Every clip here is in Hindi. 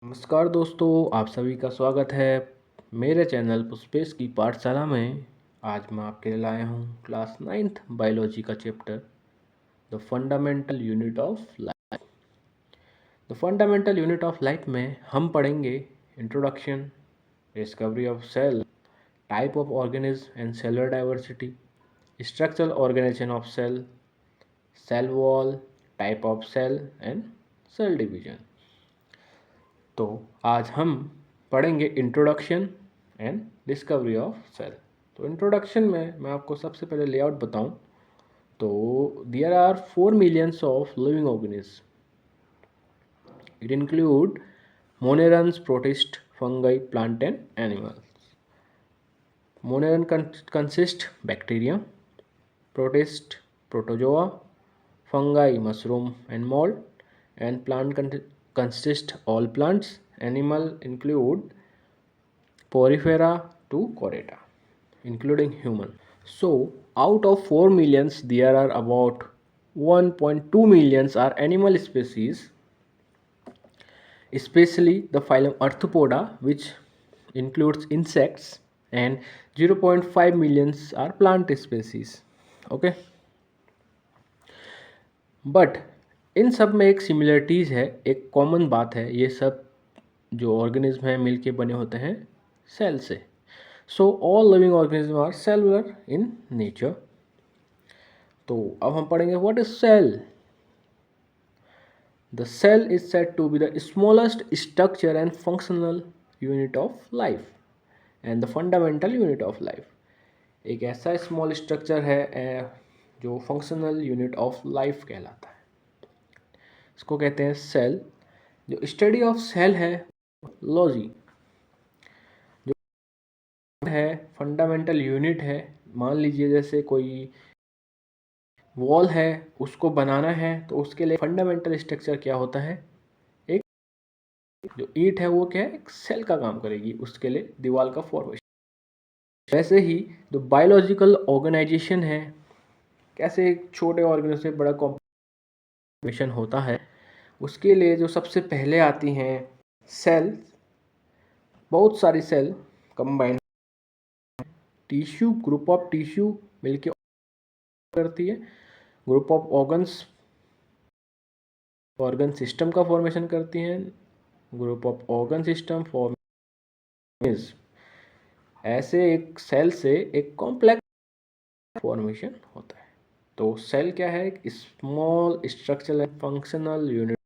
नमस्कार दोस्तों, आप सभी का स्वागत है मेरे चैनल पुष्पेश की पाठशाला में। आज मैं आपके लिए लाया हूँ क्लास 9th बायोलॉजी का chapter the fundamental unit of life. The fundamental unit of life में हम पढ़ेंगे introduction, discovery of cell, type of organism and cellular diversity, structural organisation of cell, cell wall, type of cell and cell division. तो आज हम पढ़ेंगे introduction and discovery of cell. तो इंट्रोडक्शन में मैं आपको सबसे पहले लेआउट बताऊं तो there are 4 millions of living organism. It include monerans, protist, fungi, plant and animals. Moneran consist bacteria, protist protozoa, fungi mushroom and mold, and plant consist all plants. Animal include porifera to chordata, including human. So out of 4 millions there are about 1.2 millions are animal species, especially the phylum Arthropoda, which includes insects, and 0.5 millions are plant species. Okay, but in सब में एक सिमिलरिटीज़ है, एक कॉमन बात है। ये सब जो ऑर्गेनिज्म हैं मिल के बने होते हैं सेल से। So all living organism are cellular in nature. तो अब हम पढ़ेंगे what is cell. The cell is said to be the smallest structure and functional unit of life and the fundamental unit of life. एक ऐसा स्मॉल स्ट्रक्चर है जो फंक्शनल यूनिट ऑफ लाइफ कहलाता है। इसको कहते हैं सेल। जो स्टडी ऑफ सेल है लॉजी, जो है फंडामेंटल यूनिट है। मान लीजिए जैसे कोई वॉल है, उसको बनाना है तो उसके लिए फंडामेंटल स्ट्रक्चर क्या होता है, एक जो ईंट है वो क्या है, एक सेल का काम करेगी उसके लिए दीवार का फॉर्मेशन। वैसे ही जो बायोलॉजिकल ऑर्गेनाइजेशन है, कैसे एक छोटे ऑर्गेनिज्म से बड़ा कॉम्बिनेशन होता है, उसके लिए जो सबसे पहले आती हैं सेल। बहुत सारी cell combine tissue, group of tissue मिलके करती है। Group of organs organ system का फॉर्मेशन करती हैं। Group of organ system formation. ऐसे एक सेल से एक कॉम्प्लेक्स फॉर्मेशन होता है। तो सेल क्या है, एक small structural and functional unit.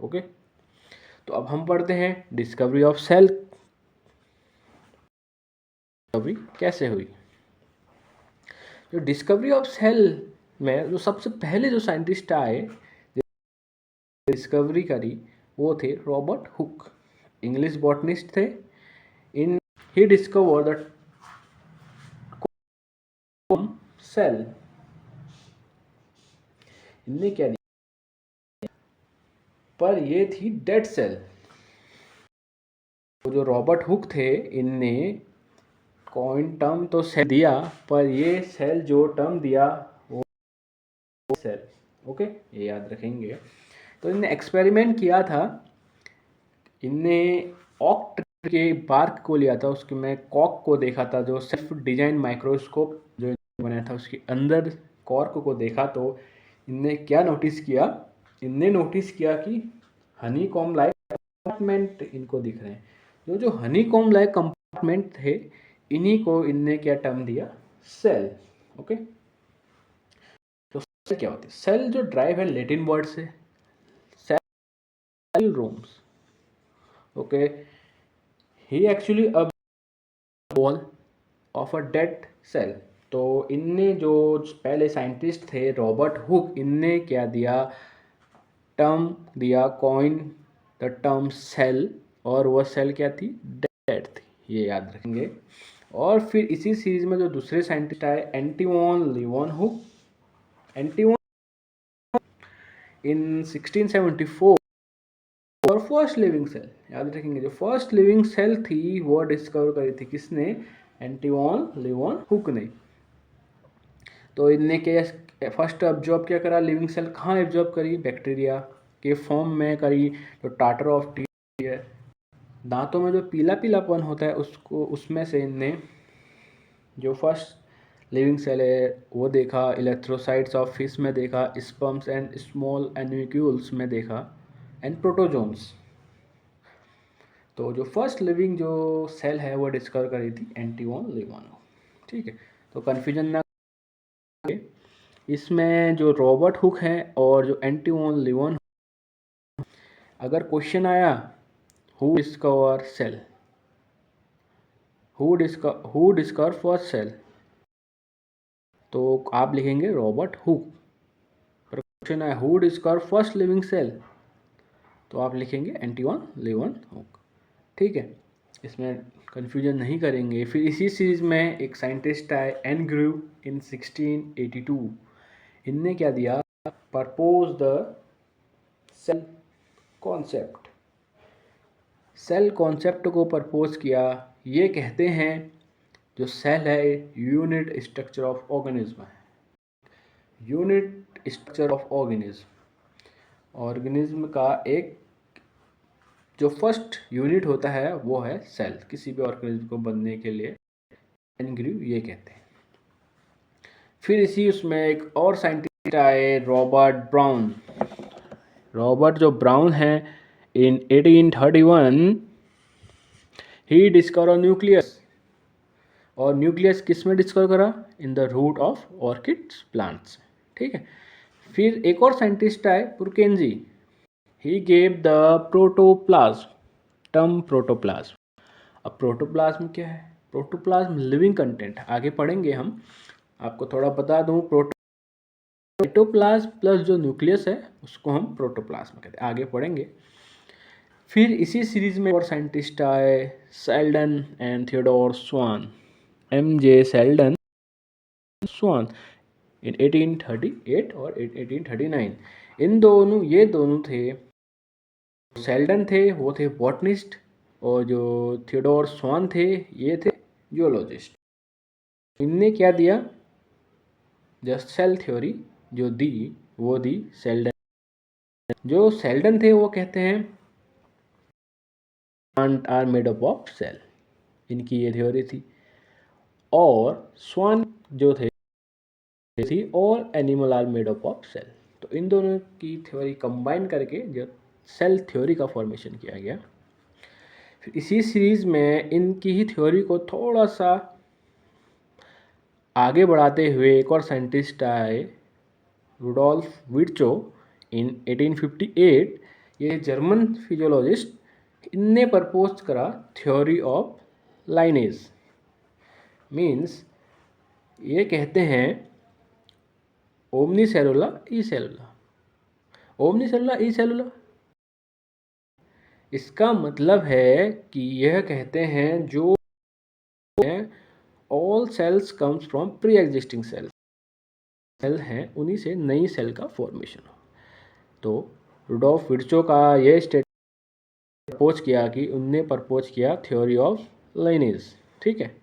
Okay, तो अब हम पढ़ते हैं डिस्कवरी ऑफ सेल। डिस्कवरी कैसे हुई। जो डिस्कवरी ऑफ सेल में जो सबसे पहले जो साइंटिस्ट आए, डिस्कवरी करी, वो थे रॉबर्ट हुक। इंग्लिश बॉटनिस्ट थे। इन ही डिस्कवर द सेल। इनने क्या दिया, पर ये थी डेड सेल। तो जो रॉबर्ट हुक थे, इनने कॉइन टर्म तो सेल दिया, पर ये सेल जो टर्म दिया वो सेल। ओके, ये याद रखेंगे। तो इनने एक्सपेरिमेंट किया था। इनने ऑक ट्री के बार्क को लिया था, उसके में कॉक को देखा था, जो सेल्फ डिजाइन माइक्रोस्कोप जो बनाया था उसके अंदर कॉर्क को देखा। तो इनने क्या नोटिस किया, इनने नोटिस किया कि हनी कॉम लाइक कंपार्टमेंट इनको दिख रहे हैं। जो जो हनी कॉम लाइक कंपार्टमेंट थे, इन्हीं को इनने क्या टर्म दिया, सेल। ओके, तो सेल क्या होती है। सेल जो ड्राइव है लेटिन वर्ड से, cell rooms. Okay, he actually a wall of a dead cell. तो इनने जो पहले साइंटिस्ट थे रॉबर्ट हुक, इनने क्या दिया, टर्म दिया, कॉइन द टर्म सेल। और वह सेल क्या थी, डेड थी, ये याद रखेंगे। और फिर इसी सीरीज में जो दूसरे साइंटिस्ट आए, एंटिवॉन लीवनहुक। एंटिवॉन इन 1674 और फर्स्ट लिविंग सेल, याद रखेंगे, जो फर्स्ट लिविंग सेल थी वो डिस्कवर करी थी किसने, एंटिवॉन लीवनहुक ने। तो इनने क्या फर्स्ट ऑब्जर्व क्या करा, लिविंग सेल कहाँ ऑब्जर्व करी, बैक्टीरिया के फॉर्म में करी। तो टाटर ऑफ टी है। दांतों में जो पीला पीलापन होता है उसको, उसमें से इनने जो फर्स्ट लिविंग सेल है वो देखा, इलेक्ट्रोसाइट्स ऑफ फिश में देखा, स्पर्म्स एंड स्मॉल एनिक्यूल्स में देखा, एंड प्रोटोजोन्स। तो जो फर्स्ट लिविंग जो सेल है वो डिस्कवर करी थी एंटिओन लिवानो। ठीक है, तो कन्फ्यूजन ना, इसमें जो रॉबर्ट हुक है और जो एंटिओन लिवानो, अगर क्वेश्चन आया who discover cell, who discover first cell, तो आप लिखेंगे रॉबर्ट हुक। पर क्वेश्चन आया who discover first living cell, तो आप लिखेंगे एंटिओन लिवानो हुक। ठीक है, इसमें कंफ्यूजन नहीं करेंगे। फिर इसी सीरीज में एक साइंटिस्ट आए एनग्रू इन 1682। इनने क्या दिया, propose the cell concept. Cell concept को प्रपोज किया। ये कहते हैं जो सेल है यूनिट स्ट्रक्चर ऑफ ऑर्गेनिज्म है। यूनिट स्ट्रक्चर ऑफ ऑर्गेनिज्म का एक जो फर्स्ट यूनिट होता है वो है सेल। किसी भी ऑर्गेनिज्म को बनने के लिए एनग्रू ये कहते हैं। फिर इसी उसमें एक और साइंटिस्ट आए रॉबर्ट ब्राउन। रॉबर्ट जो ब्राउन है इन 1831 ही डिस्कवर न्यूक्लियस। और न्यूक्लियस किस में डिस्कवर करा, in the root of orchids plants. ठीक है, फिर एक और साइंटिस्ट आए Purkinje. He gave the protoplasm, term protoplasm. अब प्रोटोप्लाज्म क्या है, प्रोटोप्लाज्म लिविंग कंटेंट, आगे पढ़ेंगे हम। आपको थोड़ा बता दूं, प्रोटोप्लाज्म प्लस जो न्यूक्लियस है उसको हम प्रोटोप्लाज्म कहते हैं, आगे पढ़ेंगे। फिर इसी सीरीज में और साइंटिस्ट आए Schleiden and Theodore Schwann, MJ Schleiden Schwann in 1838 और 1839। ये दोनों थे, सेल्डन थे वो थे बॉटनिस्ट, और जो थियोडोर स्वान थे ये थे जियोलॉजिस्ट। इनने क्या दिया, जस्ट सेल थ्योरी जो दी वो दी सेल्डन। जो सेल्डन थे वो कहते हैं plant are made up of cell, इनकी ये थ्योरी थी। और स्वान जो थे थी और animal are made up of cell. तो इन दोनों की थ्योरी कंबाइन करके जो सेल थ्योरी का फॉर्मेशन किया गया। फिर इसी सीरीज में इनकी ही थ्योरी को थोड़ा सा आगे बढ़ाते हुए एक और साइंटिस्ट आए रुडोल्फ विर्चो इन 1858। ये जर्मन फिजियोलॉजिस्ट, इनने प्रपोज करा थ्योरी ऑफ लाइनेज। मीन्स ये कहते हैं ओमनी सेलुला ई सेलुला, ओमनी सेलुला ई सेलुला। इसका मतलब है कि यह कहते हैं जो all cells comes from pre existing cell, cell हैं उन्हीं से नई सेल का फॉर्मेशन हो। तो रुडोल्फ विर्चो का ये स्टेट प्रपोज किया कि उनने प्रपोज किया थ्योरी ऑफ लाइनेज। ठीक है,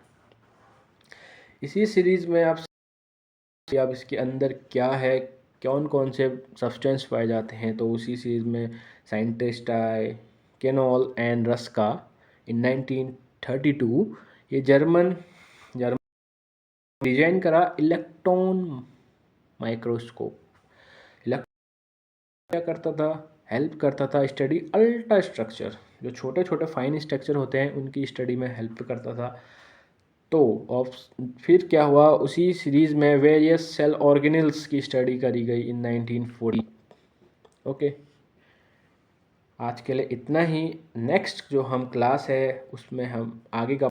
इसी सीरीज में आप इसके अंदर क्या है, कौन कौन से सब्सटेंस पाए जाते हैं, तो उसी सीरीज में साइंटिस्ट आए केनॉल एंड रस्का इन 1932। ये जर्मन डिजाइन करा इलेक्ट्रॉन माइक्रोस्कोप। क्या करता था, हेल्प करता था स्टडी अल्ट्रा स्ट्रक्चर, जो छोटे छोटे फाइन स्ट्रक्चर होते हैं उनकी स्टडी में हेल्प करता था। तो और फिर क्या हुआ, उसी सीरीज में वेरियस सेल ऑर्गेनेल्स की स्टडी करी गई इन 1940। ओके, आज के लिए इतना ही। नेक्स्ट जो हम क्लास है उसमें हम आगे का